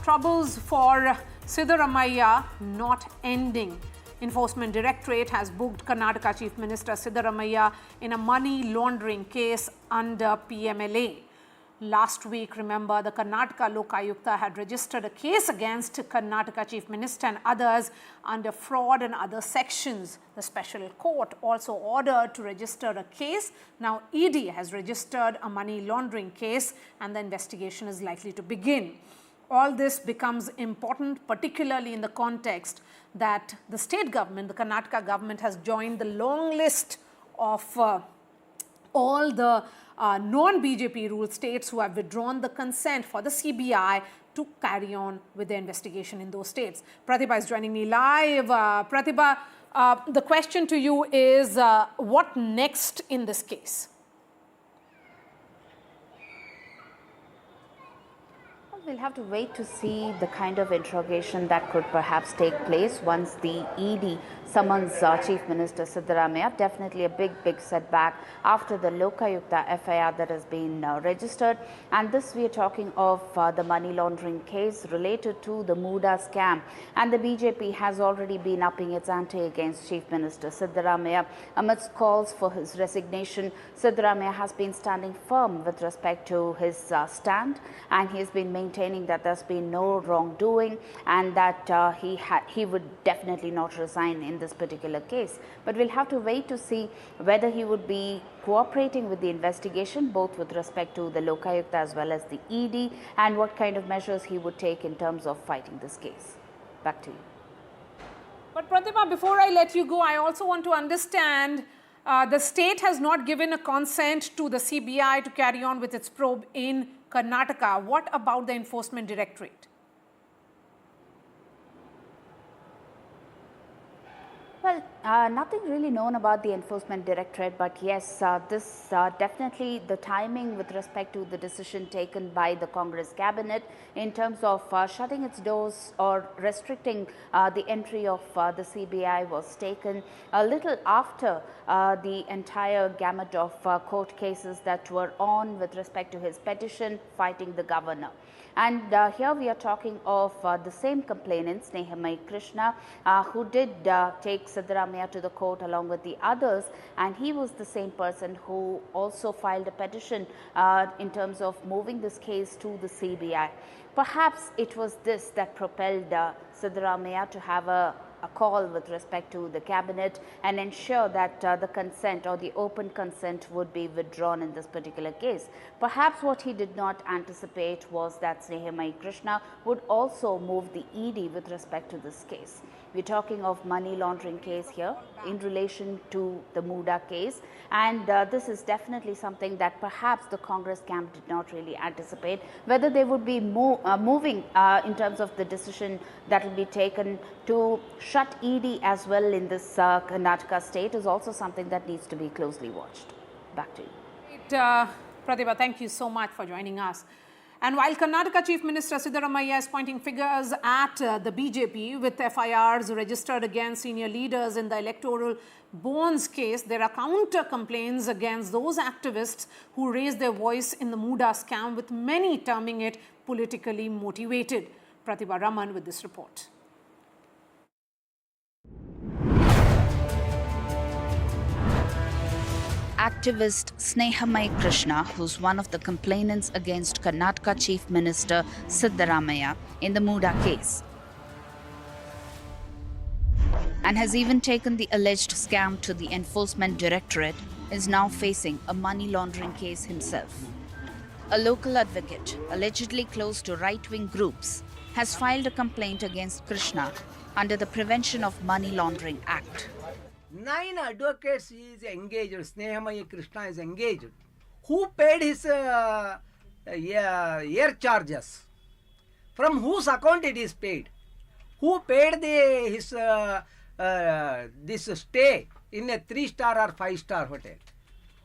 troubles for Siddaramaiah not ending. Enforcement Directorate has booked Karnataka Chief Minister Siddaramaiah in a money laundering case under PMLA. Last week, remember, the Karnataka Lokayukta had registered a case against Karnataka Chief Minister and others under fraud and other sections. The special court also ordered to register a case. Now, ED has registered a money laundering case and the investigation is likely to begin. All this becomes important, particularly in the context that the state government, the Karnataka government, has joined the long list of all the non-BJP ruled states who have withdrawn the consent for the CBI to carry on with the investigation in those states. Pratibha is joining me live. Pratibha, the question to you is, what next in this case? We'll have to wait to see the kind of interrogation that could perhaps take place once the ED summons Chief Minister Siddaramaiah. Definitely a big setback after the Lokayukta FIR that has been registered. And this we are talking of the money laundering case related to the MUDA scam. And the BJP has already been upping its ante against Chief Minister Siddaramaiah. Amidst calls for his resignation, Siddaramaiah has been standing firm with respect to his stand, and he has been maintaining that there's been no wrongdoing and that he would definitely not resign in this particular case. But we'll have to wait to see whether he would be cooperating with the investigation, both with respect to the Lokayukta as well as the ED, and what kind of measures he would take in terms of fighting this case. Back to you. But Pratibha, before I let you go, I also want to understand the state has not given a consent to the CBI to carry on with its probe in Karnataka. What about the Enforcement Directorate? Well, nothing really known about the Enforcement Directorate, but yes, this definitely the timing with respect to the decision taken by the Congress cabinet in terms of shutting its doors or restricting the entry of the CBI was taken a little after the entire gamut of court cases that were on with respect to his petition fighting the governor. And here we are talking of the same complainant, Snehamayi Krishna, who did take Siddaramaiah to the court along with the others, and he was the same person who also filed a petition in terms of moving this case to the CBI. Perhaps it was this that propelled Siddaramaiah to have a call with respect to the cabinet and ensure that the consent or the open consent would be withdrawn in this particular case. Perhaps what he did not anticipate was that Snehamayi Krishna would also move the ED with respect to this case. We're talking of money laundering case here in relation to the MUDA case, and this is definitely something that perhaps the Congress camp did not really anticipate. Whether they would be moving in terms of the decision that will be taken to shut ED as well in this Karnataka state is also something that needs to be closely watched. Back to you. Pratibha, thank you so much for joining us. And while Karnataka Chief Minister Siddaramaiah is pointing fingers at the BJP with FIRs registered against senior leaders in the electoral bonds case, there are counter complaints against those activists who raised their voice in the MUDA scam, with many terming it politically motivated. Pratibha Raman with this report. Activist Snehamayi Krishna, who's one of the complainants against Karnataka Chief Minister Siddaramaiah in the MUDA case, and has even taken the alleged scam to the Enforcement Directorate, is now facing a money laundering case himself. A local advocate, allegedly close to right-wing groups, has filed a complaint against Krishna under the Prevention of Money Laundering Act. 9 advocates is engaged, Snehamayi Krishna is engaged. Who paid his air charges? From whose account it is paid? Who paid his this stay in a 3-star or 5-star hotel?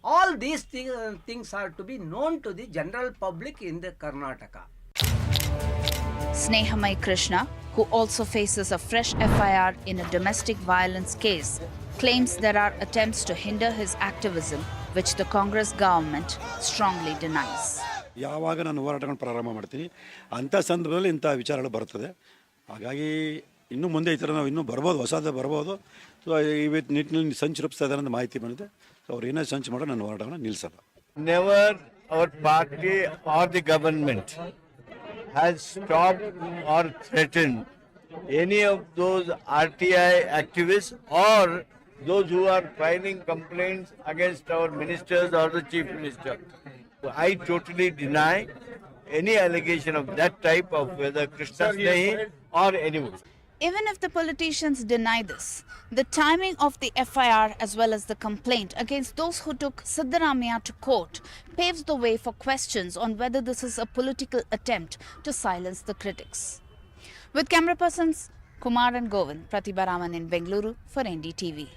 All these things are to be known to the general public in the Karnataka. Snehamayi Krishna, who also faces a fresh FIR in a domestic violence case, claims there are attempts to hinder his activism, which the Congress government strongly denies. ಯಾವಾಗ ನಾನು ಹೋರಾಟಗಳನ್ನು ಪ್ರಾರಂಭ ಮಾಡ್ತೀನಿ ಅಂಥ ಸಂದರ್ಭದಲ್ಲಿ ಇಂಥ ವಿಚಾರಗಳು ಬರ್ತದೆ. ಹಾಗಾಗಿ ಇನ್ನು ಮುಂದೆ ಈ ಥರ ನಾವು ಇನ್ನೂ ಬರ್ಬೋದು, ಹೊಸದು ಬರ್ಬೋದು. ಸೊ ಇವತ್ತು ನಿಟ್ಟಿನಲ್ಲಿ ಸಂಚು ರೂಪಿಸ್ತಾ ಇದ್ದಾರೆ ಅಂತ ಮಾಹಿತಿ ಬಂದಿದೆ. ಸೊ ಅವ್ರು ಏನೇ ಸಂಚು ಮಾಡೋ ನನ್ನ ಹೋರಾಟವನ್ನು ನಿಲ್ಲಿಸಲ್ಲ. Never our party or the government has stopped or threatened any of those RTI activists or those who are filing complaints against our ministers or the chief minister. I totally deny any allegation of that type of whether Krishna Snehi or anyone. Even if the politicians deny this, the timing of the FIR as well as the complaint against those who took Siddaramaiah to court paves the way for questions on whether this is a political attempt to silence the critics. With camera persons Kumar and Govind, Pratibha Raman in Bengaluru for NDTV.